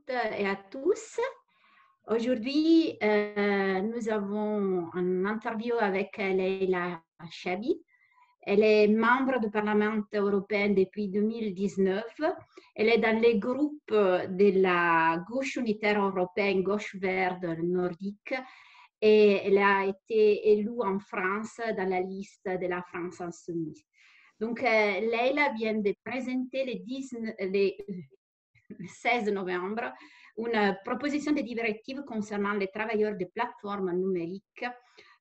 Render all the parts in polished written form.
toutes et à tous. Aujourd'hui, nous avons une interview avec Leïla Chaibi. Elle est membre du Parlement européen depuis 2019. Elle est dans les groupes de la gauche unitaire européenne, gauche verte nordique, et elle a été élue en France dans la liste de la France insoumise. Donc, Leïla vient de présenter le 16 novembre une proposition de directive concernant les travailleurs des plateformes numériques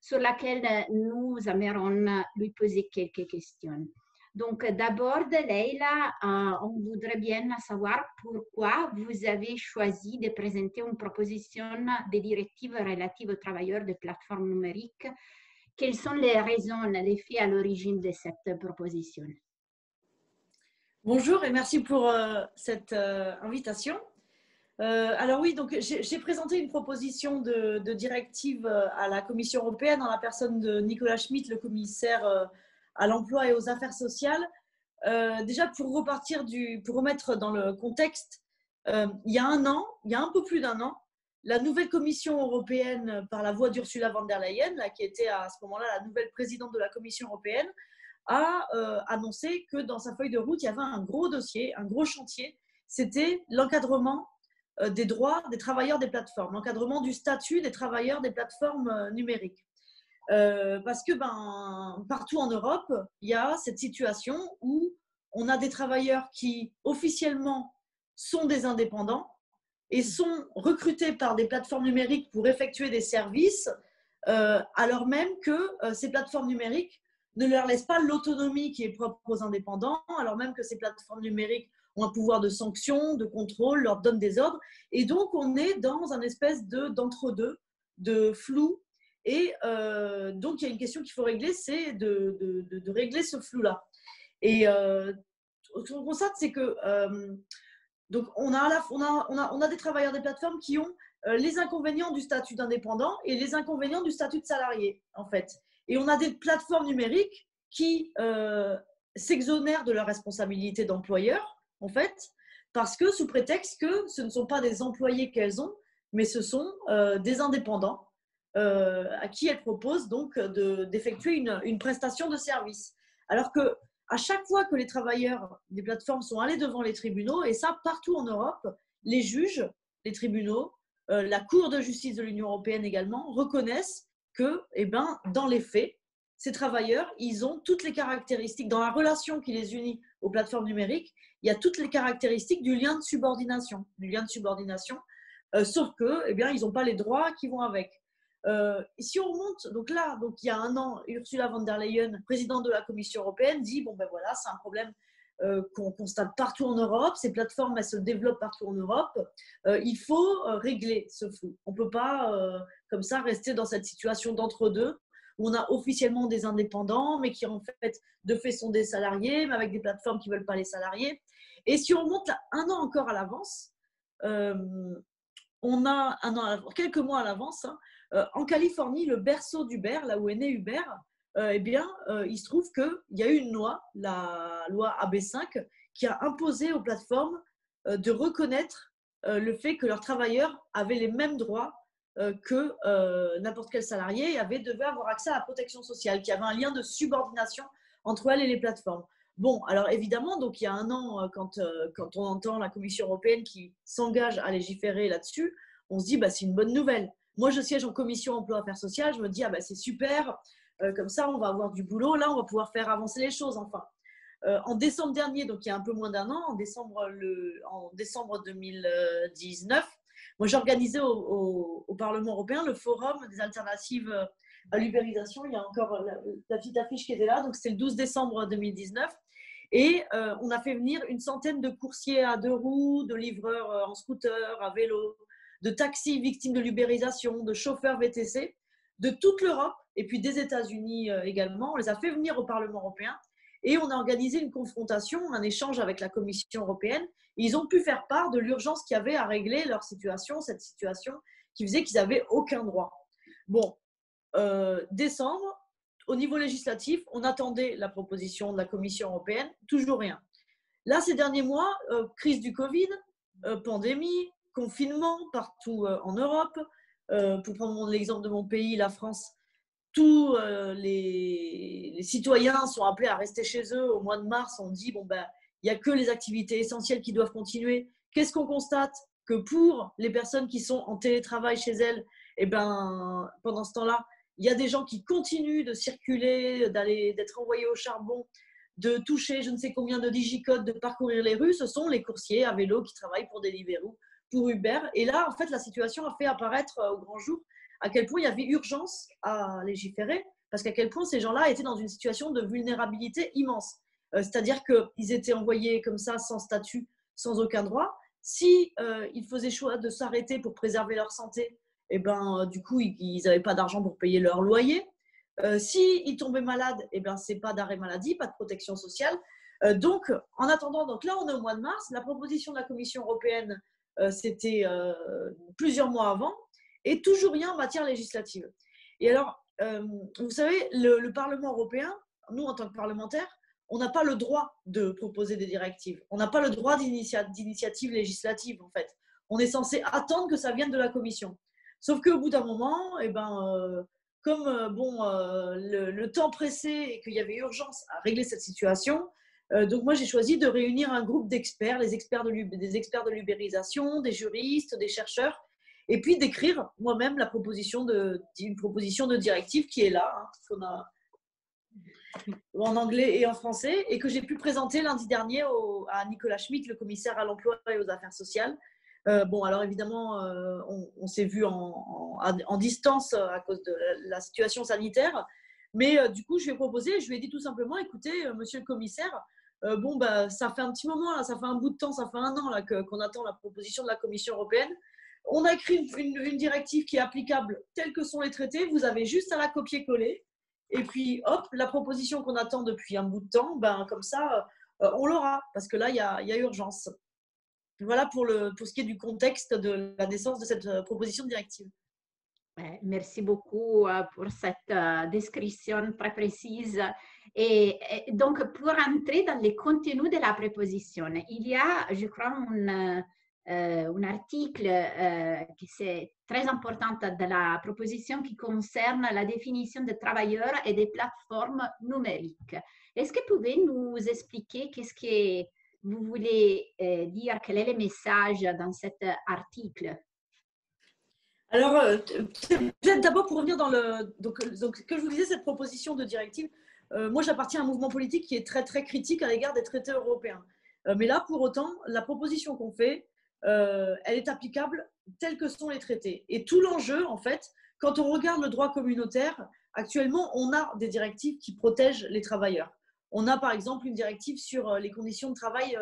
sur laquelle nous aimerions lui poser quelques questions. Donc, d'abord, Leïla, on voudrait bien savoir pourquoi vous avez choisi de présenter une proposition de directive relative aux travailleurs des plateformes numériques. Quelles sont les raisons, les faits à l'origine de cette proposition? Bonjour et merci pour cette invitation. Alors oui, donc j'ai présenté une proposition de directive à la Commission européenne en la personne de Nicolas Schmit, le commissaire à l'emploi et aux affaires sociales. Déjà pour remettre dans le contexte, il y a un peu plus d'un an, la nouvelle Commission européenne, par la voix d'Ursula von der Leyen, qui était à ce moment-là la nouvelle présidente de la Commission européenne, a annoncé que dans sa feuille de route, il y avait un gros dossier, un gros chantier. C'était l'encadrement des droits des travailleurs des plateformes, l'encadrement du statut des travailleurs des plateformes numériques. Parce que partout en Europe, il y a cette situation où on a des travailleurs qui officiellement sont des indépendants et sont recrutés par des plateformes numériques pour effectuer des services, alors même que ces plateformes numériques ne leur laissent pas l'autonomie qui est propre aux indépendants, alors même que ces plateformes numériques ont un pouvoir de sanction, de contrôle, leur donnent des ordres. Et donc, on est dans un espèce d'entre-deux, de flou. Et donc, il y a une question qu'il faut régler, c'est de régler ce flou-là. Et ce qu'on constate, c'est que donc on a des travailleurs des plateformes qui ont les inconvénients du statut d'indépendant et les inconvénients du statut de salarié, en fait. Et on a des plateformes numériques qui s'exonèrent de leur responsabilité d'employeur, en fait, parce que sous prétexte que ce ne sont pas des employés qu'elles ont, mais ce sont des indépendants à qui elles proposent donc d'effectuer une prestation de service. Alors que à chaque fois que les travailleurs des plateformes sont allés devant les tribunaux, et ça partout en Europe, les juges, les tribunaux, la Cour de justice de l'Union européenne également, reconnaissent que, dans les faits, ces travailleurs, ils ont toutes les caractéristiques, dans la relation qui les unit aux plateformes numériques, il y a toutes les caractéristiques du lien de subordination, sauf que, ils n'ont pas les droits qui vont avec. Si on remonte, donc il y a un an, Ursula von der Leyen, présidente de la Commission européenne, dit voilà, c'est un problème qu'on constate partout en Europe, ces plateformes, elles se développent partout en Europe, il faut régler ce flou. On ne peut pas, comme ça, rester dans cette situation d'entre-deux, où on a officiellement des indépendants, mais qui en fait, de fait, sont des salariés, mais avec des plateformes qui ne veulent pas les salariés. Et si on remonte un an encore à l'avance, on a quelques mois à l'avance, en Californie, le berceau d'Uber, là où est né Uber, il se trouve qu'il y a eu une loi, la loi AB5, qui a imposé aux plateformes de reconnaître le fait que leurs travailleurs avaient les mêmes droits que n'importe quel salarié et devaient avoir accès à la protection sociale, qu'il y avait un lien de subordination entre elles et les plateformes. Bon, alors évidemment, donc il y a un an, quand on entend la Commission européenne qui s'engage à légiférer là-dessus, on se dit c'est une bonne nouvelle. Moi, je siège en commission emploi affaires sociales, je me dis c'est super, comme ça on va avoir du boulot, là on va pouvoir faire avancer les choses enfin. En décembre dernier, donc il y a un peu moins d'un an, en décembre 2019, moi j'ai organisé au Parlement européen le forum des alternatives à l'ubérisation. Il y a encore la petite affiche qui était là, donc c'était le 12 décembre 2019. Et on a fait venir une centaine de coursiers à 2 roues, de livreurs en scooter, à vélo, de taxis victimes de l'ubérisation, de chauffeurs VTC, de toute l'Europe et puis des États-Unis également. On les a fait venir au Parlement européen et on a organisé une confrontation, un échange avec la Commission européenne. Et ils ont pu faire part de l'urgence qu'il y avait à régler leur situation, cette situation qui faisait qu'ils n'avaient aucun droit. Bon, décembre, au niveau législatif, on attendait la proposition de la Commission européenne, toujours rien. Là, ces derniers mois, crise du Covid, pandémie, confinement partout en Europe. Pour prendre l'exemple de mon pays, la France, tous les citoyens sont appelés à rester chez eux. Au mois de mars, on dit, bon, ben, il n'y a que les activités essentielles qui doivent continuer. Qu'est-ce qu'on constate? Que pour les personnes qui sont en télétravail chez elles, eh ben, pendant ce temps-là, il y a des gens qui continuent de circuler, d'être envoyés au charbon, de toucher je ne sais combien de digicodes, de parcourir les rues. Ce sont les coursiers à vélo qui travaillent pour Deliveroo, pour Uber. Et là, en fait, la situation a fait apparaître au grand jour à quel point il y avait urgence à légiférer, parce qu'à quel point ces gens-là étaient dans une situation de vulnérabilité immense. C'est-à-dire qu'ils étaient envoyés comme ça, sans statut, sans aucun droit. Si ils faisaient choix de s'arrêter pour préserver leur santé, eh ben, du coup, ils n'avaient pas d'argent pour payer leur loyer. S'ils tombaient malades, eh ben, ce n'est pas d'arrêt maladie, pas de protection sociale. Donc, en attendant, donc là, on est au mois de mars. La proposition de la Commission européenne, c'était plusieurs mois avant, et toujours rien en matière législative. Et alors, vous savez, le Parlement européen, nous, en tant que parlementaires, on n'a pas le droit de proposer des directives. On n'a pas le droit d'initiative législative, en fait. On est censé attendre que ça vienne de la Commission. Sauf qu'au bout d'un moment, eh ben, comme le temps pressait et qu'il y avait urgence à régler cette situation, donc moi j'ai choisi de réunir un groupe d'experts, des experts de l'ubérisation, des juristes, des chercheurs, et puis d'écrire moi-même une proposition de directive qui est là, hein, qu'on a en anglais et en français, et que j'ai pu présenter lundi dernier à Nicolas Schmit, le commissaire à l'emploi et aux affaires sociales. Bon, alors évidemment, on s'est vu en distance à cause de la situation sanitaire, mais du coup, je lui ai proposé, je lui ai dit tout simplement, écoutez, monsieur le commissaire, bon, bah, ça fait un petit moment, là, ça fait un bout de temps, ça fait un an là, qu'on attend la proposition de la Commission européenne. On a écrit une directive qui est applicable telle que sont les traités, vous avez juste à la copier-coller, et puis hop, la proposition qu'on attend depuis un bout de temps, ben, comme ça, on l'aura, parce que là, il y a urgence. Voilà pour ce qui est du contexte de la naissance de cette proposition de directive. Merci beaucoup pour cette description très précise. Donc, pour entrer dans les contenus de la préposition, il y a, je crois, un article qui est très important de la proposition qui concerne la définition des travailleurs et des plateformes numériques. Est-ce que vous pouvez nous expliquer qu'est-ce que vous voulez dire, quel est le message dans cet article? Alors, peut-être d'abord pour revenir dans le… Donc, que je vous disais, cette proposition de directive, moi j'appartiens à un mouvement politique qui est très très critique à l'égard des traités européens. Mais là, pour autant, la proposition qu'on fait, elle est applicable telle que sont les traités. Et tout l'enjeu, en fait, quand on regarde le droit communautaire, actuellement, on a des directives qui protègent les travailleurs. On a par exemple une directive sur les conditions de travail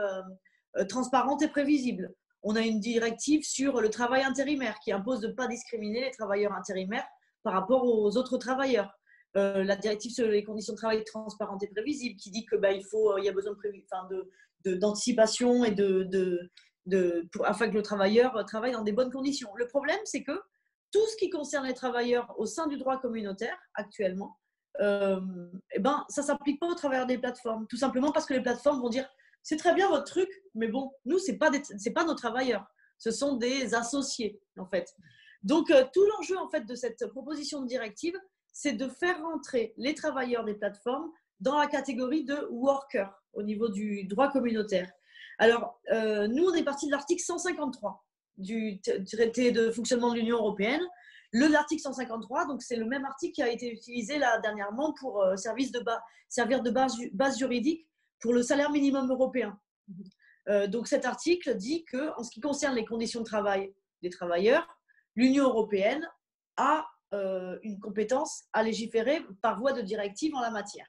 transparentes et prévisibles. On a une directive sur le travail intérimaire qui impose de ne pas discriminer les travailleurs intérimaires par rapport aux autres travailleurs. La directive sur les conditions de travail transparentes et prévisibles qui dit qu'il y a besoin d'anticipation et afin que le travailleur travaille dans des bonnes conditions. Le problème, c'est que tout ce qui concerne les travailleurs au sein du droit communautaire actuellement, ça ne s'applique pas aux travailleurs des plateformes. Tout simplement parce que les plateformes vont dire c'est très bien votre truc, mais bon, nous, ce n'est pas nos travailleurs. Ce sont des associés, en fait. Donc, tout l'enjeu, en fait, de cette proposition de directive, c'est de faire rentrer les travailleurs des plateformes dans la catégorie de workers au niveau du droit communautaire. Alors, nous, on est parti de l'article 153 du traité de fonctionnement de l'Union européenne. L'article 153, donc c'est le même article qui a été utilisé là dernièrement pour servir de base juridique pour le salaire minimum européen. Donc cet article dit qu'en ce qui concerne les conditions de travail des travailleurs, l'Union européenne a une compétence à légiférer par voie de directive en la matière.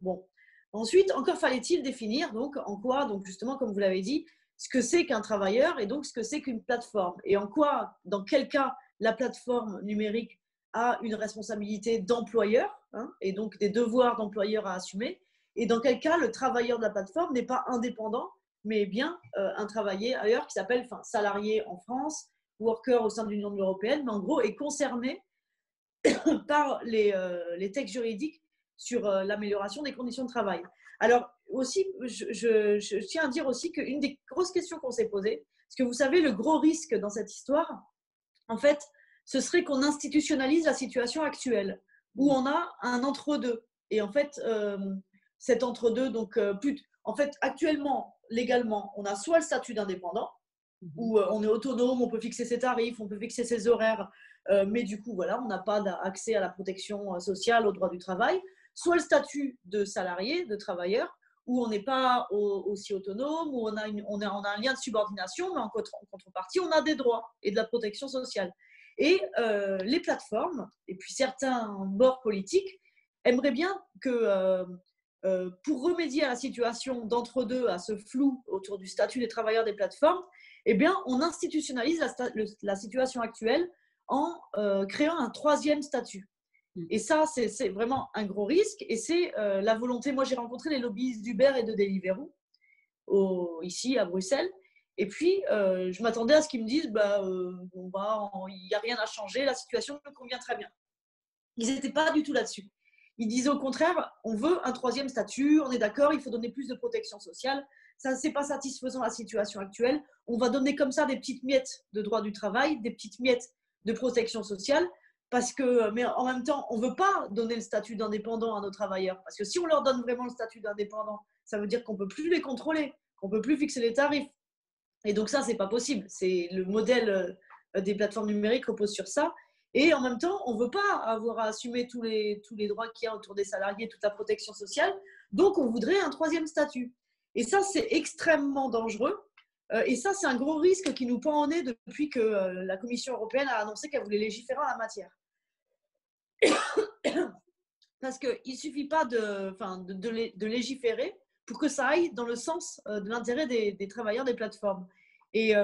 Bon. Ensuite, encore fallait-il définir donc en quoi, donc justement comme vous l'avez dit, ce que c'est qu'un travailleur et donc ce que c'est qu'une plateforme et en quoi, dans quel cas la plateforme numérique a une responsabilité d'employeur et donc des devoirs d'employeur à assumer. Et dans quel cas le travailleur de la plateforme n'est pas indépendant, mais bien un travailleur qui s'appelle salarié en France, worker au sein de l'Union européenne, mais en gros est concerné par les textes juridiques sur l'amélioration des conditions de travail. Alors aussi, je tiens à dire aussi qu'une des grosses questions qu'on s'est posées, Parce que vous savez, le gros risque dans cette histoire, en fait, ce serait qu'on institutionnalise la situation actuelle, où on a un entre-deux. Et en fait, cet entre-deux, donc, en fait, actuellement, légalement, on a soit le statut d'indépendant, où on est autonome, on peut fixer ses tarifs, on peut fixer ses horaires, mais du coup, voilà, on n'a pas accès à la protection sociale, au droit du travail, soit le statut de salarié, de travailleur, où on n'est pas aussi autonome, où on a un lien de subordination, mais en contrepartie, on a des droits et de la protection sociale. Et les plateformes, et puis certains bords politiques, aimeraient bien que, pour remédier à la situation d'entre-deux, à ce flou autour du statut des travailleurs des plateformes, eh bien, on institutionnalise la situation actuelle en créant un troisième statut. Et ça, c'est vraiment un gros risque. Et c'est la volonté. Moi, j'ai rencontré les lobbyistes d'Uber et de Deliveroo ici à Bruxelles. Et puis, je m'attendais à ce qu'ils me disent il n'y a rien à changer, la situation me convient très bien. Ils n'étaient pas du tout là-dessus. Ils disaient au contraire, on veut un troisième statut, on est d'accord, il faut donner plus de protection sociale. Ça, ce n'est pas satisfaisant la situation actuelle. On va donner comme ça des petites miettes de droit du travail, des petites miettes de protection sociale, mais en même temps, on ne veut pas donner le statut d'indépendant à nos travailleurs. Parce que si on leur donne vraiment le statut d'indépendant, ça veut dire qu'on ne peut plus les contrôler, qu'on ne peut plus fixer les tarifs. Et donc ça, ce n'est pas possible. Le modèle des plateformes numériques repose sur ça. Et en même temps, on ne veut pas avoir à assumer tous les droits qu'il y a autour des salariés, toute la protection sociale. Donc, on voudrait un troisième statut. Et ça, c'est extrêmement dangereux. Et ça, c'est un gros risque qui nous pend au nez depuis que la Commission européenne a annoncé qu'elle voulait légiférer en la matière. Parce qu'il ne suffit pas de légiférer pour que ça aille dans le sens de l'intérêt des travailleurs des plateformes. Et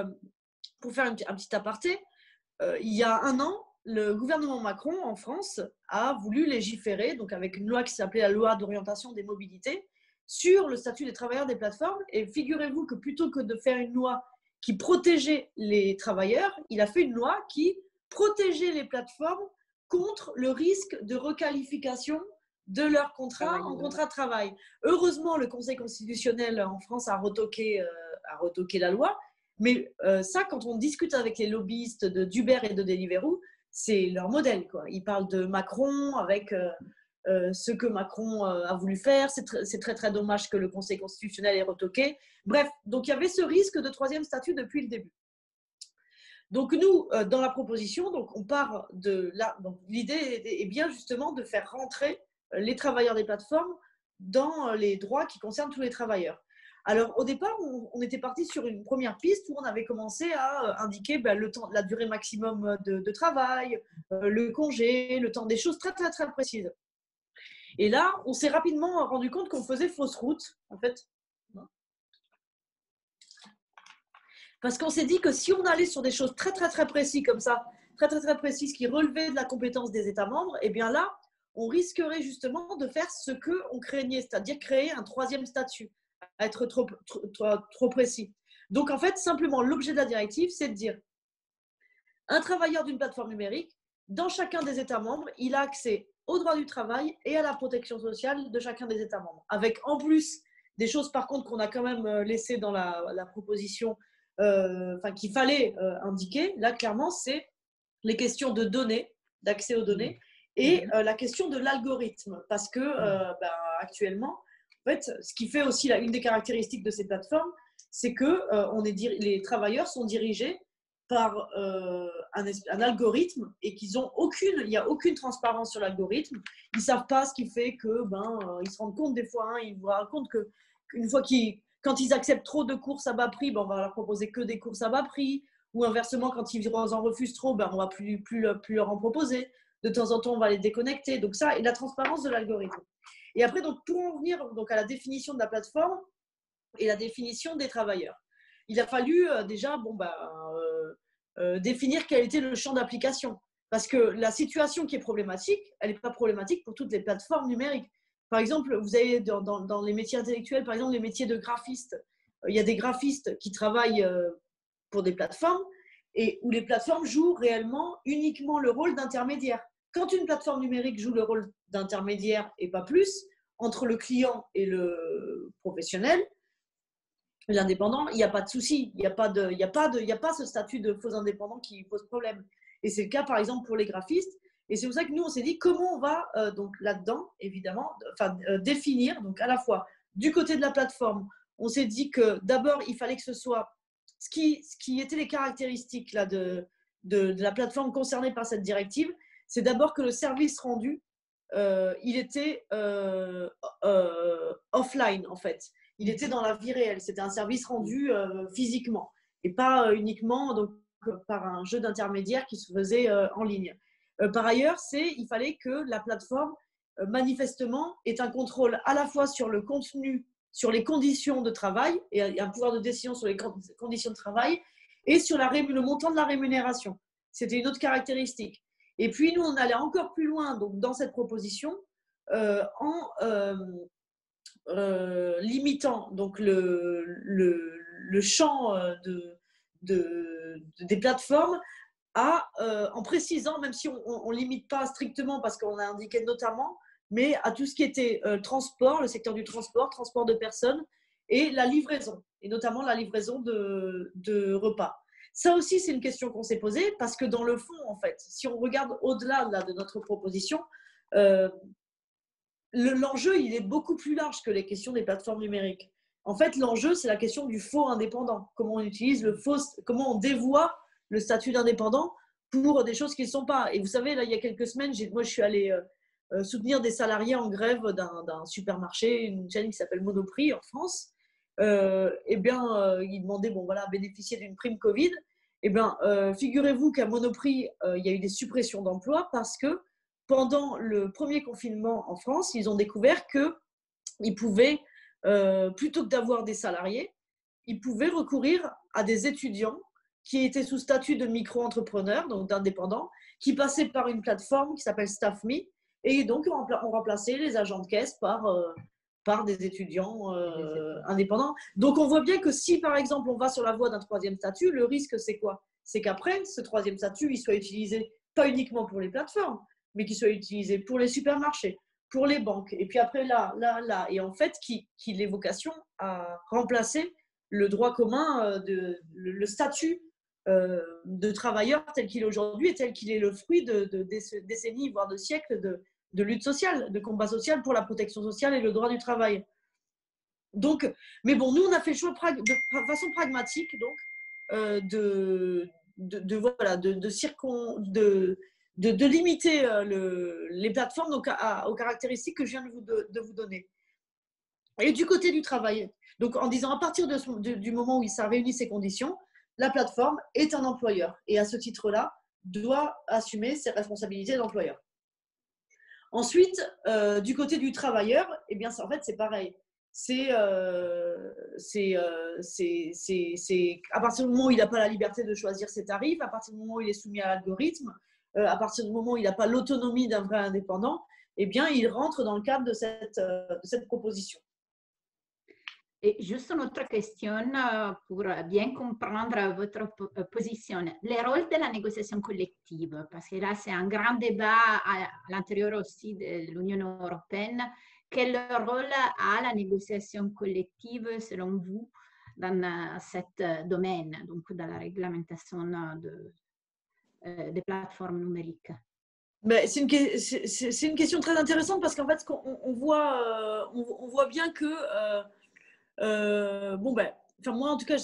pour faire un petit aparté, il y a un an, le gouvernement Macron en France a voulu légiférer, donc avec une loi qui s'appelait la loi d'orientation des mobilités, sur le statut des travailleurs des plateformes. Et figurez-vous que plutôt que de faire une loi qui protégeait les travailleurs, il a fait une loi qui protégeait les plateformes contre le risque de requalification de leur contrat en contrat de travail. Heureusement, le Conseil constitutionnel en France a retoqué la loi. Mais ça, quand on discute avec les lobbyistes d'Uber et de Deliveroo, c'est leur modèle, quoi. Ils parlent de Macron avec ce que Macron a voulu faire. C'est très, très dommage que le Conseil constitutionnel ait retoqué. Bref, donc il y avait ce risque de troisième statut depuis le début. Donc nous, dans la proposition, donc on part de là. Donc l'idée est bien justement de faire rentrer les travailleurs des plateformes dans les droits qui concernent tous les travailleurs. Alors, au départ, on était parti sur une première piste où on avait commencé à indiquer le temps, la durée maximum de travail, le congé, le temps, des choses très, très, très précises. Et là, on s'est rapidement rendu compte qu'on faisait fausse route, en fait. Parce qu'on s'est dit que si on allait sur des choses très, très, très précises comme ça, très, très, très précises qui relevaient de la compétence des États membres, eh bien là, on risquerait justement de faire ce qu'on craignait, c'est-à-dire créer un troisième statut, à être trop précis. Donc, en fait, simplement, l'objet de la directive, c'est de dire un travailleur d'une plateforme numérique, dans chacun des États membres, il a accès au droit du travail et à la protection sociale de chacun des États membres. Avec en plus des choses, par contre, qu'on a quand même laissées dans la proposition, qu'il fallait indiquer. Là, clairement, c'est les questions de données, d'accès aux données, et la question de l'algorithme. Parce que actuellement, en fait, ce qui fait aussi une des caractéristiques de ces plateformes, c'est que les travailleurs sont dirigés par un algorithme et il n'y a aucune transparence sur l'algorithme. Ils ne savent pas ce qui fait que, ils se rendent compte des fois, ils se rendent compte qu'une fois quand ils acceptent trop de courses à bas prix, on va leur proposer que des courses à bas prix, ou inversement, quand ils en refusent trop, on ne va plus leur en proposer. De temps en temps, on va les déconnecter. Donc ça, et la transparence de l'algorithme. Et après, donc, pour en venir à la définition de la plateforme et la définition des travailleurs, il a fallu déjà définir quel était le champ d'application. Parce que la situation qui est problématique, elle n'est pas problématique pour toutes les plateformes numériques. Par exemple, vous avez dans les métiers intellectuels, par exemple, les métiers de graphiste. Il y a des graphistes qui travaillent pour des plateformes et où les plateformes jouent réellement uniquement le rôle d'intermédiaire. Quand une plateforme numérique joue le rôle d'intermédiaire et pas plus, entre le client et le professionnel, l'indépendant, il n'y a pas de souci. Il n'y a pas ce statut de faux indépendant qui pose problème. Et c'est le cas, par exemple, pour les graphistes. Et c'est pour ça que nous, on s'est dit comment on va, donc là-dedans, évidemment, définir, donc à la fois du côté de la plateforme, on s'est dit que d'abord, il fallait que ce soit ce qui étaient les caractéristiques là, de la plateforme concernée par cette directive. C'est d'abord que le service rendu, il était offline, en fait. Il était dans la vie réelle. C'était un service rendu physiquement et pas uniquement donc, par un jeu d'intermédiaire qui se faisait en ligne. Par ailleurs, il fallait que la plateforme, manifestement, ait un contrôle à la fois sur le contenu, sur les conditions de travail, et un pouvoir de décision sur les conditions de travail, et sur le montant de la rémunération. C'était une autre caractéristique. Et puis, nous, on allait encore plus loin donc, dans cette proposition en limitant donc, le champ des plateformes en précisant, même si on ne limite pas strictement parce qu'on a indiqué notamment, mais à tout ce qui était transport, le secteur du transport de personnes et la livraison, et notamment la livraison de repas. Ça aussi, c'est une question qu'on s'est posée parce que dans le fond, en fait, si on regarde au-delà de notre proposition, l'enjeu, il est beaucoup plus large que les questions des plateformes numériques. En fait, l'enjeu, c'est la question du faux indépendant. Comment on utilise comment on dévoie le statut d'indépendant pour des choses qui ne sont pas. Et vous savez, là, il y a quelques semaines, moi, je suis allée soutenir des salariés en grève d'un supermarché, une chaîne qui s'appelle Monoprix en France. Ils demandaient, bon, voilà, bénéficier d'une prime Covid. Figurez-vous qu'à Monoprix, il y a eu des suppressions d'emplois parce que pendant le premier confinement en France, ils ont découvert qu'ils pouvaient, plutôt que d'avoir des salariés, ils pouvaient recourir à des étudiants qui étaient sous statut de micro-entrepreneurs, donc d'indépendants, qui passaient par une plateforme qui s'appelle StaffMe, et donc on remplaçait les agents de caisse par des étudiants indépendants. Donc on voit bien que si, par exemple, on va sur la voie d'un troisième statut, le risque, c'est quoi? C'est qu'après, ce troisième statut, il soit utilisé pas uniquement pour les plateformes, mais qu'il soit utilisé pour les supermarchés, pour les banques, et puis après là, et en fait, qu'il ait vocation à remplacer le droit commun, le statut de travailleur tel qu'il est aujourd'hui et tel qu'il est le fruit de décennies, voire de siècles de lutte sociale, de combat social pour la protection sociale et le droit du travail. Donc, mais bon, nous, on a fait le choix de façon pragmatique, donc, de limiter les plateformes donc, aux caractéristiques que je viens de vous donner. Et du côté du travail, donc en disant à partir du moment où ça réunit ces conditions, la plateforme est un employeur et à ce titre-là, doit assumer ses responsabilités d'employeur. Ensuite, du côté du travailleur, eh bien, en fait, c'est pareil. C'est à partir du moment où il n'a pas la liberté de choisir ses tarifs, à partir du moment où il est soumis à l'algorithme, à partir du moment où il n'a pas l'autonomie d'un vrai indépendant, eh bien, il rentre dans le cadre de cette proposition. Et juste une autre question pour bien comprendre votre position. Le rôle de la négociation collective, parce que là, c'est un grand débat à l'intérieur aussi de l'Union européenne. Quel rôle a la négociation collective, selon vous, dans ce domaine, donc dans la réglementation des plateformes numériques? Ben, c'est une question très intéressante parce qu'en fait, on voit bien que moi en tout cas,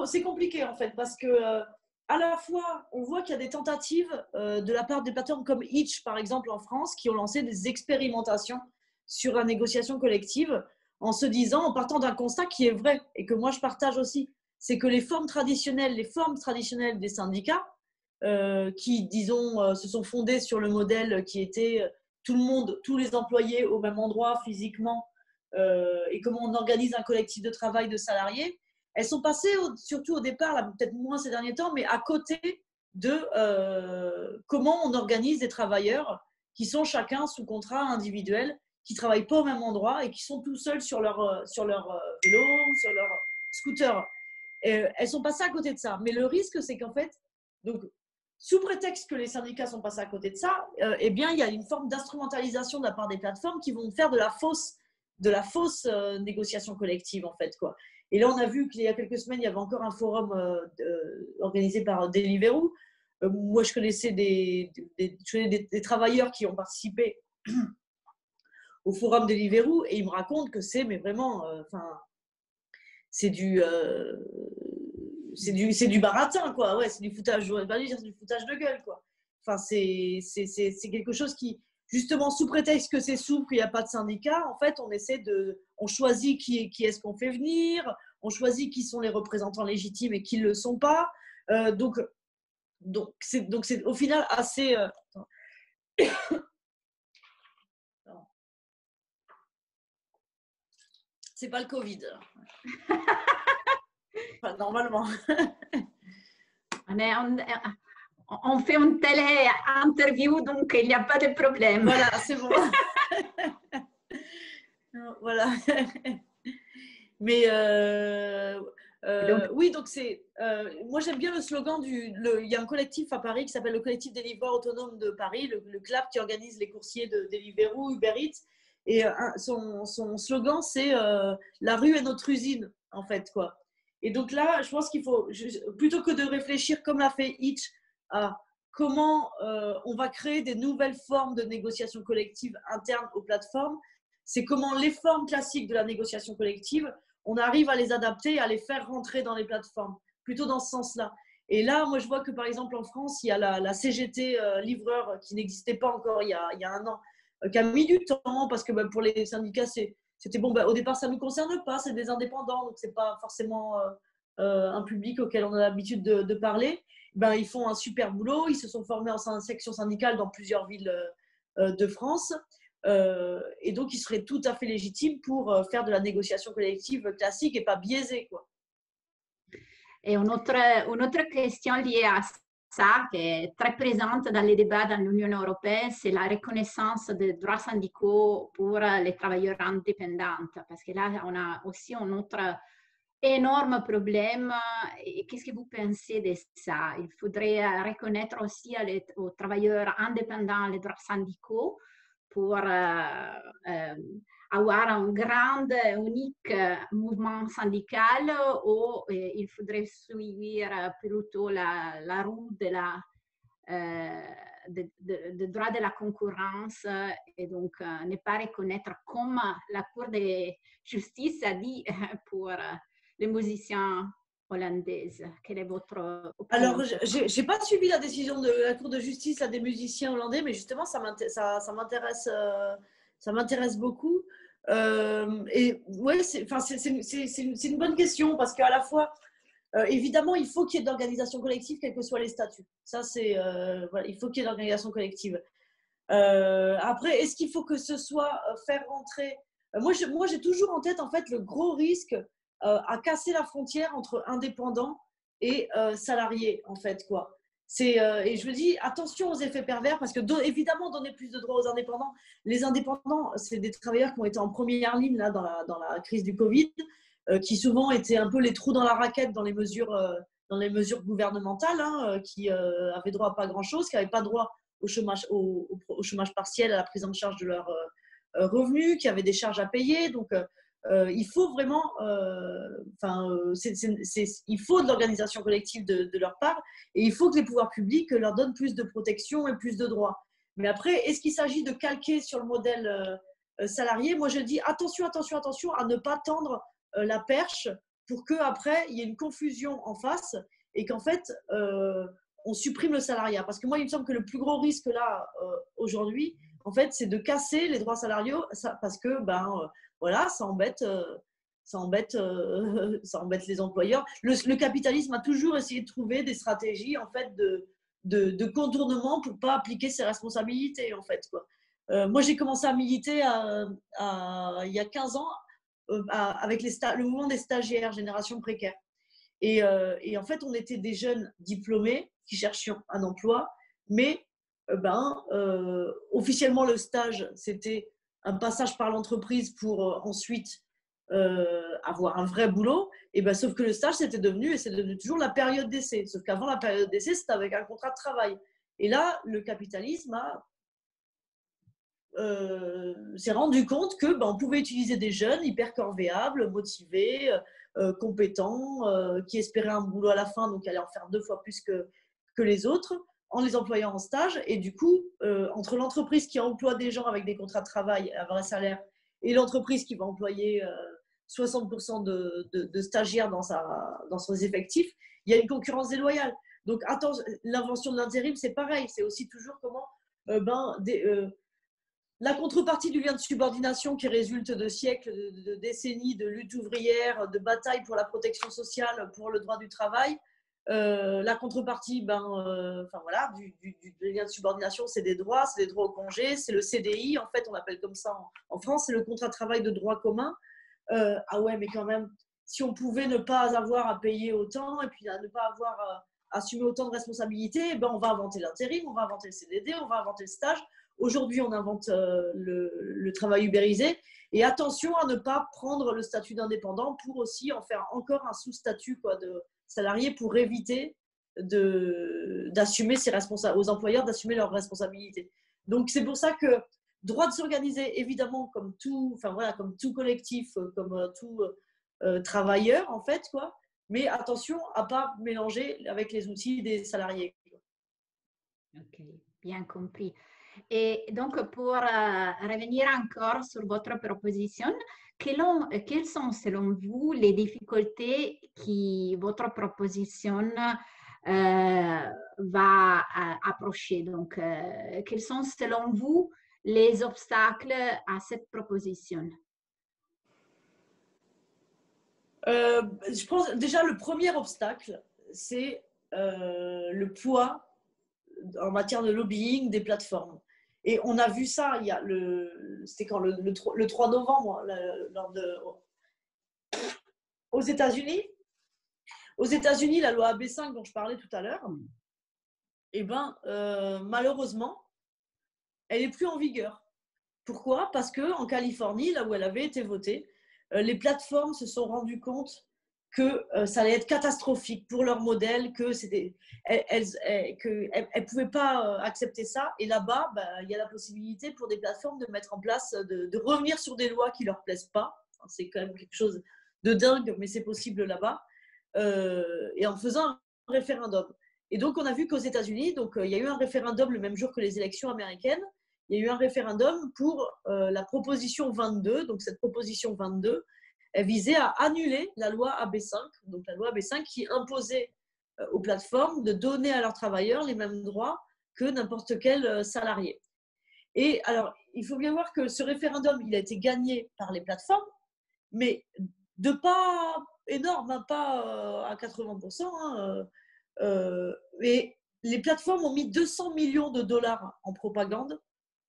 c'est compliqué en fait parce que à la fois, on voit qu'il y a des tentatives de la part des plateformes comme Itch, par exemple, en France, qui ont lancé des expérimentations sur la négociation collective en se disant, en partant d'un constat qui est vrai et que moi je partage aussi, c'est que les formes traditionnelles des syndicats qui, disons, se sont fondées sur le modèle qui était tous les employés au même endroit physiquement, et comment on organise un collectif de travail de salariés, elles sont passées, surtout au départ, peut-être moins ces derniers temps, mais à côté de comment on organise des travailleurs qui sont chacun sous contrat individuel, qui ne travaillent pas au même endroit et qui sont tout seuls sur leur vélo, sur leur scooter. Elles sont passées à côté de ça. Mais le risque, c'est qu'en fait, donc, sous prétexte que les syndicats sont passés à côté de ça, eh bien, il y a une forme d'instrumentalisation de la part des plateformes qui vont faire de la fausse de la fausse négociation collective, en fait, quoi. Et là, on a vu qu'il y a quelques semaines, il y avait encore un forum organisé par Deliveroo. Moi, je connaissais des travailleurs qui ont participé au forum Deliveroo et ils me racontent que c'est, mais vraiment, c'est du baratin, quoi. Ouais, c'est du foutage, je vais pas dire, c'est du foutage de gueule, quoi. Enfin, c'est quelque chose qui, justement, sous prétexte que c'est souple, qu'il n'y a pas de syndicat, en fait, on choisit qui est-ce qu'on fait venir, on choisit qui sont les représentants légitimes et qui ne le sont pas. Donc c'est au final assez. C'est pas le Covid. Enfin, normalement. On fait une télé-interview, donc il n'y a pas de problème. Voilà, c'est bon. Voilà. Mais oui, donc c'est. Moi, j'aime bien le slogan il y a un collectif à Paris qui s'appelle le collectif des livreurs autonomes de Paris, le CLAP qui organise les coursiers de Deliveroo, Uber Eats. Et son slogan, c'est la rue est notre usine, en fait, quoi. Et donc là, je pense qu'il faut, plutôt que de réfléchir comme l'a fait Hitch à comment on va créer des nouvelles formes de négociation collective interne aux plateformes, c'est comment les formes classiques de la négociation collective, on arrive à les adapter, à les faire rentrer dans les plateformes, plutôt dans ce sens-là. Et là, moi, je vois que par exemple en France, il y a la CGT livreur qui n'existait pas encore il y a un an, qui a mis du temps parce que pour les syndicats, c'était bon. Au départ, ça ne nous concerne pas, c'est des indépendants, donc ce n'est pas forcément un public auquel on a l'habitude de parler. Ils font un super boulot, ils se sont formés en section syndicale dans plusieurs villes de France. Et donc, ils seraient tout à fait légitimes pour faire de la négociation collective classique et pas biaisée, quoi. Et une autre question liée à ça, qui est très présente dans les débats dans l'Union européenne, c'est la reconnaissance des droits syndicaux pour les travailleurs indépendants. Parce que là, on a aussi un autre énorme problème. Et qu'est-ce que vous pensez de ça? Il faudrait reconnaître aussi aux travailleurs indépendants les droits syndicaux pour avoir un grand, unique mouvement syndical où il faudrait suivre plutôt la roue de droit de la concurrence et donc ne pas reconnaître comme la Cour de justice a dit pour les musiciens hollandaises. Quelle est votre opinion? Alors, je n'ai pas suivi la décision de la Cour de justice des musiciens hollandais, mais justement, ça m'intéresse beaucoup. Et ouais, c'est une bonne question parce qu'à la fois, évidemment, il faut qu'il y ait de l'organisation collective, quels que soient les statuts. Ça, voilà, il faut qu'il y ait de l'organisation collective. Après, est-ce qu'il faut que ce soit faire rentrer… Moi, j'ai toujours en tête, en fait, le gros risque à casser la frontière entre indépendants et salariés, en fait, quoi. Et je me dis, attention aux effets pervers, parce que évidemment, donner plus de droits aux indépendants. Les indépendants, c'est des travailleurs qui ont été en première ligne là, dans la crise du Covid, qui souvent étaient un peu les trous dans la raquette dans les mesures gouvernementales, hein, qui avaient droit à pas grand-chose, qui n'avaient pas droit au chômage partiel, à la prise en charge de leurs revenus, qui avaient des charges à payer. Donc, il faut vraiment, il faut de l'organisation collective de leur part et il faut que les pouvoirs publics leur donnent plus de protection et plus de droits. Mais après, est-ce qu'il s'agit de calquer sur le modèle salarié? Moi, je dis attention à ne pas tendre la perche pour qu'après, il y ait une confusion en face et qu'en fait, on supprime le salariat. Parce que moi, il me semble que le plus gros risque là, aujourd'hui, en fait, c'est de casser les droits salariaux parce que, voilà, ça embête les employeurs. Le capitalisme a toujours essayé de trouver des stratégies en fait de contournement pour pas appliquer ses responsabilités en fait, quoi. Moi j'ai commencé à militer il y a 15 ans avec le mouvement des stagiaires génération précaire et en fait on était des jeunes diplômés qui cherchions un emploi, mais officiellement le stage c'était un passage par l'entreprise pour ensuite avoir un vrai boulot, et sauf que le stage c'est devenu toujours la période d'essai, sauf qu'avant la période d'essai c'était avec un contrat de travail, et là le capitalisme a s'est rendu compte que on pouvait utiliser des jeunes hyper corvéables, motivés, compétents, qui espéraient un boulot à la fin, donc allaient en faire 2 fois plus que les autres, en les employant en stage. Et du coup, entre l'entreprise qui emploie des gens avec des contrats de travail à vrai salaire et l'entreprise qui va employer 60% de stagiaires dans ses effectifs, il y a une concurrence déloyale. Donc, l'invention de l'intérim, c'est pareil. C'est aussi toujours comment la contrepartie du lien de subordination qui résulte de siècles, de décennies de lutte ouvrière, de bataille pour la protection sociale, pour le droit du travail. La contrepartie du lien de subordination, c'est des droits au congé, c'est le CDI, en fait, on l'appelle comme ça en France, c'est le contrat de travail de droit commun. Ah ouais, mais quand même, si on pouvait ne pas avoir à payer autant et puis ne pas avoir à assumer autant de responsabilités, on va inventer l'intérim, on va inventer le CDD, on va inventer le stage. Aujourd'hui, on invente le travail ubérisé. Et attention à ne pas prendre le statut d'indépendant pour aussi en faire encore un sous-statut de salarié pour éviter d'assumer aux employeurs d'assumer leurs responsabilités. Donc, c'est pour ça que droit de s'organiser, évidemment, comme tout collectif, comme tout travailleur, en fait, mais attention à ne pas mélanger avec les outils des salariés. Ok, bien compris. Et donc, pour revenir encore sur votre proposition, quelles sont selon vous les difficultés que votre proposition va approcher? Donc, quels sont selon vous les obstacles à cette proposition? Je pense déjà le premier obstacle, c'est le poids en matière de lobbying des plateformes. Et on a vu ça, c'était quand le 3 novembre, aux États-Unis. Aux États-Unis, la loi AB5 dont je parlais tout à l'heure, malheureusement, elle n'est plus en vigueur. Pourquoi? Parce qu'en Californie, là où elle avait été votée, les plateformes se sont rendues compte que ça allait être catastrophique pour leur modèle, qu'elles ne pouvaient pas accepter ça. Et là-bas, il y a la possibilité pour des plateformes de mettre en place, de revenir sur des lois qui ne leur plaisent pas. Enfin, c'est quand même quelque chose de dingue, mais c'est possible là-bas. Et en faisant un référendum. Et donc, on a vu qu'aux États-Unis, il y a eu un référendum le même jour que les élections américaines. Il y a eu un référendum pour la proposition 22. Donc, cette proposition 22, elle visait à annuler la loi AB5. Donc, la loi AB5 qui imposait aux plateformes de donner à leurs travailleurs les mêmes droits que n'importe quel salarié. Et alors, il faut bien voir que ce référendum, il a été gagné par les plateformes, mais de pas énorme, pas à 80%. Et les plateformes ont mis 200 millions de dollars en propagande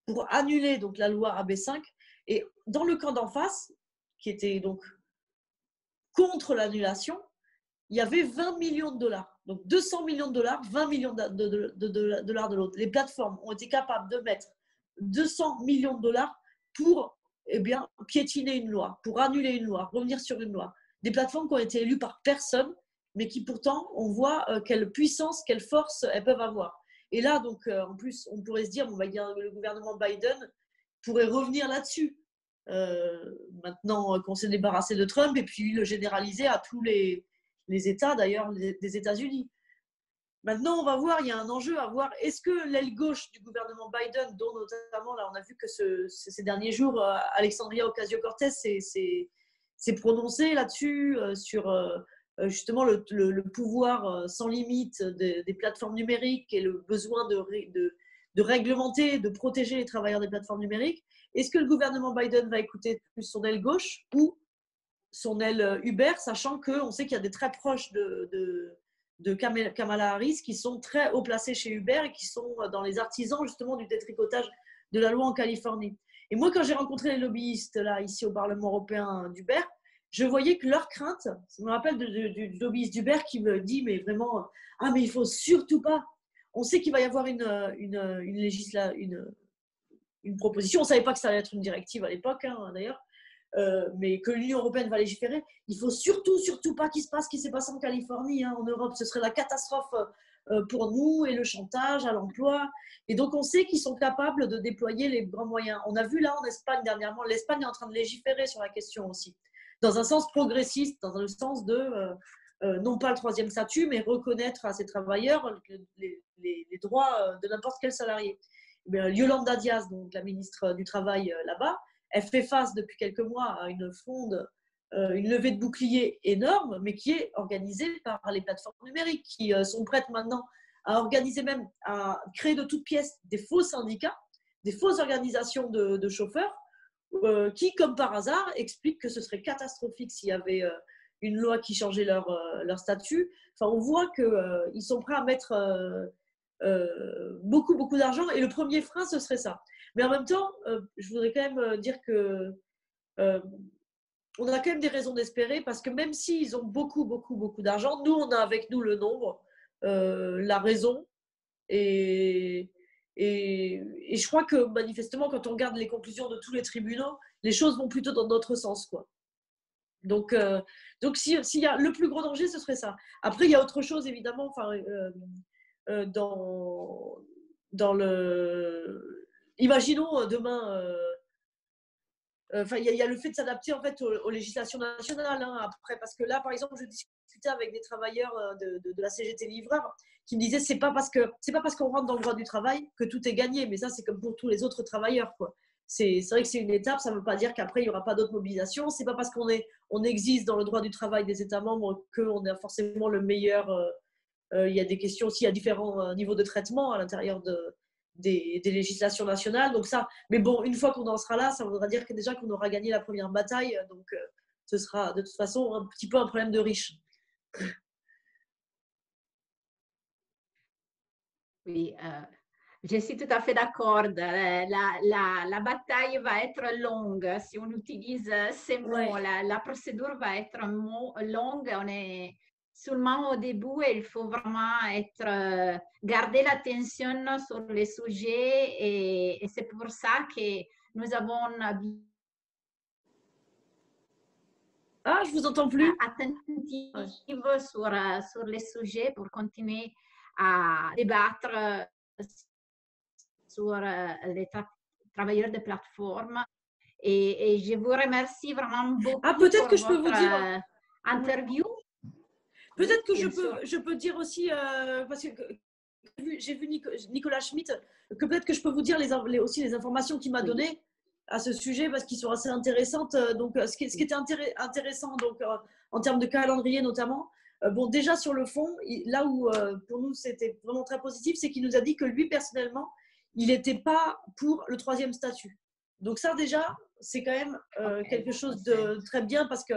pour annuler donc la loi AB5. Et dans le camp d'en face, qui était donc contre l'annulation, il y avait 20 millions de dollars. Donc 200 millions de dollars, 20 millions de dollars de l'autre. Les plateformes ont été capables de mettre 200 millions de dollars pour piétiner une loi, pour annuler une loi, revenir sur une loi. Des plateformes qui ont été élues par personne, mais qui pourtant, on voit quelle puissance, quelle force elles peuvent avoir. Et là, donc, en plus, on pourrait se dire, le gouvernement Biden pourrait revenir là-dessus. Maintenant qu'on s'est débarrassé de Trump, et puis le généraliser à tous les États, d'ailleurs, des États-Unis. Maintenant, on va voir, il y a un enjeu à voir. Est-ce que l'aile gauche du gouvernement Biden, dont notamment, là, on a vu que ces derniers jours, Alexandria Ocasio-Cortez s'est prononcée là-dessus, sur justement le pouvoir sans limite des plateformes numériques et le besoin de réglementer, de protéger les travailleurs des plateformes numériques. Est-ce que le gouvernement Biden va écouter plus son aile gauche ou son aile Uber, sachant qu'on sait qu'il y a des très proches de Kamala Harris qui sont très haut placés chez Uber et qui sont dans les artisans justement du détricotage de la loi en Californie. Et moi, quand j'ai rencontré les lobbyistes là, ici au Parlement européen d'Uber, je voyais que leur crainte, ça me rappelle du lobbyiste d'Uber qui me dit, mais vraiment, mais il ne faut surtout pas. On sait qu'il va y avoir une proposition. On ne savait pas que ça allait être une directive à l'époque, d'ailleurs. Mais que l'Union européenne va légiférer, il ne faut surtout pas qu'il se passe ce qui s'est passé en Californie, en Europe. Ce serait la catastrophe pour nous et le chantage à l'emploi. Et donc, on sait qu'ils sont capables de déployer les grands moyens. On a vu là en Espagne dernièrement, l'Espagne est en train de légiférer sur la question aussi, dans un sens progressiste, dans le sens de non pas le troisième statut, mais reconnaître à ces travailleurs les droits de n'importe quel salarié. Yolanda Díaz, donc la ministre du Travail là-bas, elle fait face depuis quelques mois à une fronde, une levée de bouclier énorme, mais qui est organisée par les plateformes numériques, qui sont prêtes maintenant à organiser même, à créer de toutes pièces des faux syndicats, des fausses organisations de chauffeurs, qui, comme par hasard, expliquent que ce serait catastrophique s'il y avait une loi qui changeait leur statut. Enfin, on voit qu'ils sont prêts à mettre beaucoup, beaucoup d'argent, et le premier frein, ce serait ça. Mais en même temps, je voudrais quand même dire que on a quand même des raisons d'espérer, parce que même s'ils ont beaucoup, beaucoup, beaucoup d'argent, nous, on a avec nous le nombre, la raison, et je crois que manifestement, quand on regarde les conclusions de tous les tribunaux, les choses vont plutôt dans notre sens, quoi. Donc s'il y a le plus gros danger, ce serait ça. Après, il y a autre chose, évidemment, enfin, dans le... Imaginons demain... Enfin, il y a le fait de s'adapter en fait aux législations nationales, hein, après, parce que là, par exemple, je discutais avec des travailleurs de la CGT Livreurs qui me disaient c'est pas parce qu'on rentre dans le droit du travail que tout est gagné, mais ça c'est comme pour tous les autres travailleurs, quoi. C'est vrai que c'est une étape, ça ne veut pas dire qu'après il n'y aura pas d'autres mobilisations. C'est pas parce on existe dans le droit du travail des États membres qu'on est forcément le meilleur. Il y a des questions aussi à différents niveaux de traitement à l'intérieur des législations nationales. Donc ça, mais bon, une fois qu'on en sera là, ça voudra dire que déjà qu'on aura gagné la première bataille. Donc ce sera de toute façon un petit peu un problème de riche. Oui, je suis tout à fait d'accord. La bataille va être longue si on utilise ces mots. Ouais. La procédure va être longue. On est seulement au début et il faut vraiment garder l'attention sur les sujets et c'est pour ça que nous avons Ah, je vous entends plus. attentive Ouais. sur les sujets pour continuer à débattre sur les travailleurs de plateforme. Et je vous remercie vraiment beaucoup Ah, peut-être pour que je peux vous votre dire. interview. Peut-être que Oui, bien sûr. je peux dire aussi, parce que j'ai vu Nicolas Schmitt, que peut-être que je peux vous dire aussi les informations qu'il m'a Oui. données à ce sujet, parce qu'ils sont assez intéressantes. Donc, ce qui était intéressant, donc, en termes de calendrier notamment, bon, déjà sur le fond, là où pour nous c'était vraiment très positif, c'est qu'il nous a dit que lui, personnellement, il n'était pas pour le troisième statut. Donc ça, déjà, c'est quand même quelque chose de très bien, parce que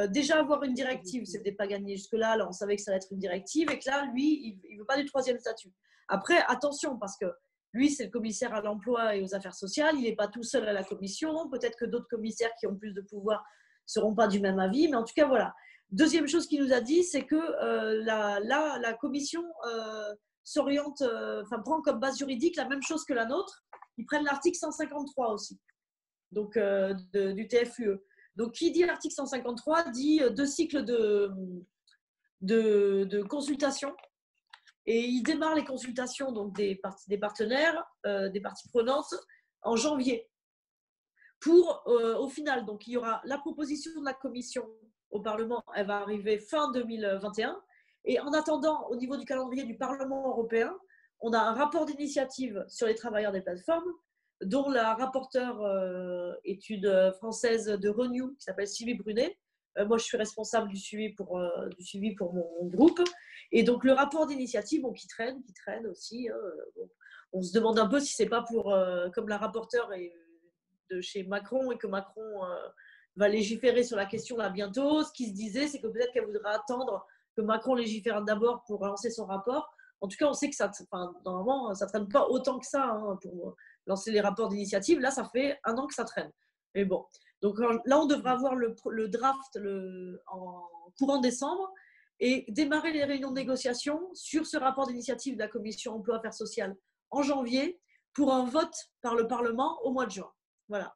déjà avoir une directive, c'était pas gagné jusque-là. Là, on savait que ça allait être une directive, et que là, lui, il veut pas du troisième statut. Après, attention, parce que lui, c'est le commissaire à l'emploi et aux affaires sociales. Il n'est pas tout seul à la commission. Peut-être que d'autres commissaires qui ont plus de pouvoir seront pas du même avis. Mais en tout cas, voilà. Deuxième chose qu'il nous a dit, c'est que la commission s'oriente, enfin prend comme base juridique la même chose que la nôtre. Ils prennent l'article 153 aussi, donc du TFUE. Donc, qui dit article 153 dit 2 cycles de consultation. Et il démarre les consultations donc des partenaires, des parties prenantes, en janvier. Pour, au final, donc il y aura la proposition de la commission au Parlement, elle va arriver fin 2021. Et en attendant, au niveau du calendrier du Parlement européen, on a un rapport d'initiative sur les travailleurs des plateformes, dont la rapporteure est une française de Renew qui s'appelle Sylvie Brunet. Moi, je suis responsable du suivi pour mon groupe. Et donc, le rapport d'initiative, bon, qui traîne aussi. Bon, on se demande un peu si c'est pas pour, comme la rapporteure est de chez Macron et que Macron va légiférer sur la question là bientôt. Ce qui se disait, c'est que peut-être qu'elle voudra attendre que Macron légifère d'abord pour lancer son rapport. En tout cas, on sait que normalement, ça ne traîne pas autant que ça, hein, pour lancer les rapports d'initiative. Là, ça fait 1 an que ça traîne. Mais bon, donc là, on devrait avoir le draft en courant décembre et démarrer les réunions de négociation sur ce rapport d'initiative de la Commission emploi affaires sociales en janvier, pour un vote par le Parlement au mois de juin. Voilà.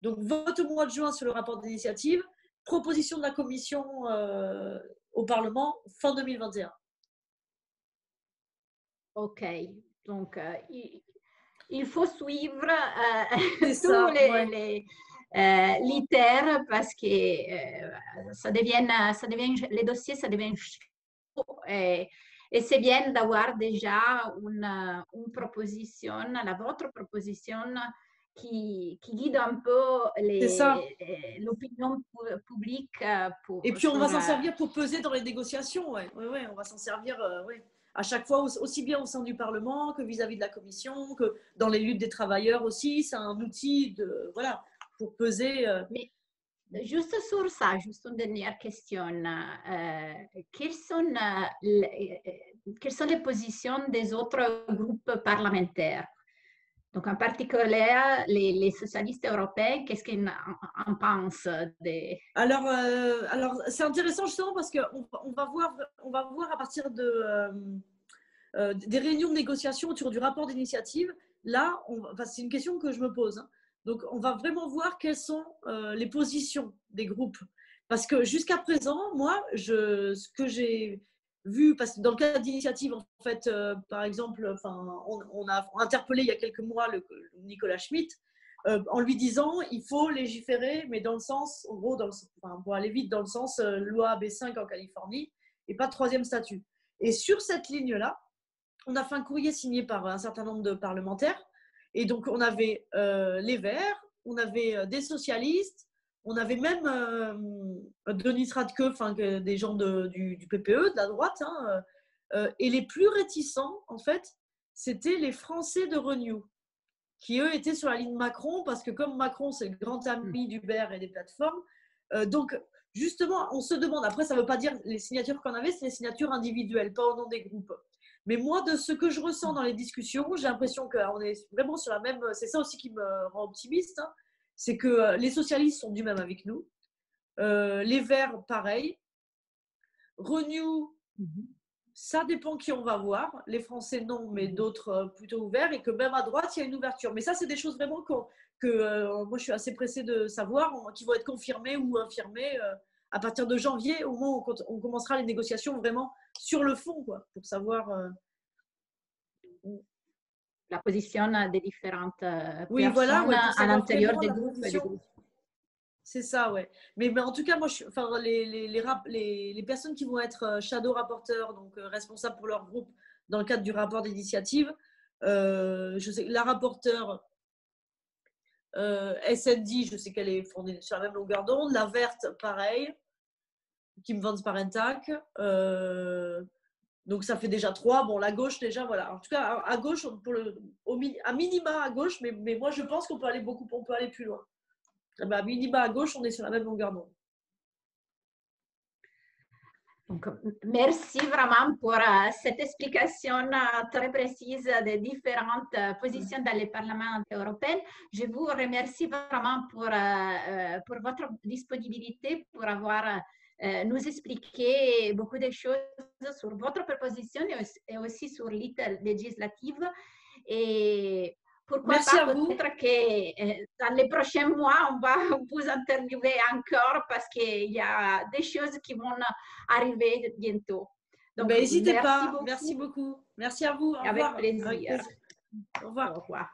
Donc, vote au mois de juin sur le rapport d'initiative, proposition de la Commission au Parlement fin 2021. Ok, donc il faut suivre C'est tous ça, les, ouais. l'ITER parce que les dossiers, ça devient chaud et c'est bien d'avoir déjà une proposition, la votre proposition qui guide un peu C'est ça. l'opinion publique Et puis, on sur va s'en servir pour peser dans les négociations. Ouais, ouais, ouais, on va s'en servir ouais. À chaque fois, aussi bien au sein du Parlement que vis-à-vis de la Commission, que dans les luttes des travailleurs aussi. C'est un outil voilà, pour peser. Mais juste sur ça, juste une dernière question. Quelles sont les positions des autres groupes parlementaires? Donc, en particulier, les socialistes européens, qu'est-ce qu'ils en pensent Alors c'est intéressant justement parce qu'on va voir à partir des réunions de négociation autour du rapport d'initiative. Là, c'est une question que je me pose. Hein. Donc, on va vraiment voir quelles sont les positions des groupes. Parce que jusqu'à présent, moi, ce que j'ai vu, parce que dans le cas d'initiative, en fait, par exemple, on a interpellé il y a quelques mois Nicolas Schmitt en lui disant il faut légiférer, mais dans le sens, en gros, pour aller vite, dans le sens loi AB5 en Californie et pas de troisième statut. Et sur cette ligne-là, on a fait un courrier signé par un certain nombre de parlementaires. Et donc, on avait les Verts, on avait des socialistes, on avait même Denis Radke, des gens du PPE, de la droite. Hein, et les plus réticents, en fait, c'était les Français de Renew, qui, eux, étaient sur la ligne Macron, parce que comme Macron, c'est le grand ami d'Uber et des plateformes, donc, justement, on se demande, après, ça ne veut pas dire les signatures qu'on avait, c'est les signatures individuelles, pas au nom des groupes. Mais moi, de ce que je ressens dans les discussions, j'ai l'impression qu'on est vraiment sur la même. C'est ça aussi qui me rend optimiste. Hein, c'est que les socialistes sont du même avec nous. Les Verts, pareil. Renew, ça dépend qui on va voir. Les Français, non, mais d'autres plutôt ouverts. Et que même à droite, il y a une ouverture. Mais ça, c'est des choses vraiment que moi, je suis assez pressée de savoir, qui vont être confirmées ou infirmées à partir de janvier, au moment où on commencera les négociations vraiment sur le fond, quoi, pour savoir. la position des différentes Oui, voilà, personnes ouais, pour à savoir l'intérieur vraiment des la groupes. position. C'est ça, ouais. Mais en tout cas, moi, les personnes qui vont être shadow rapporteurs, donc responsables pour leur groupe dans le cadre du rapport d'initiative, je sais que la rapporteure SND, je sais qu'elle est fournie sur la même longueur d'onde. La verte, pareil. Kim Van Sparentak. Donc ça fait déjà 3. Bon, la gauche déjà, voilà. En tout cas, à gauche, à minima à gauche, mais moi je pense qu'on peut aller plus loin. À minima à gauche, on est sur la même longueur d'onde. Donc, merci vraiment pour cette explication très précise des différentes positions dans le Parlement européen. Je vous remercie vraiment pour votre disponibilité, pour avoir nous expliqué beaucoup de choses sur votre proposition et aussi sur l'ITER législative. Et pourquoi Merci pas à vous. peut-être que dans les prochains mois, on va vous interviewer encore parce qu'il y a des choses qui vont arriver bientôt. Donc, n'hésitez pas. Beaucoup. Merci beaucoup. Merci à vous. Au Avec revoir. plaisir. Au revoir. Au revoir.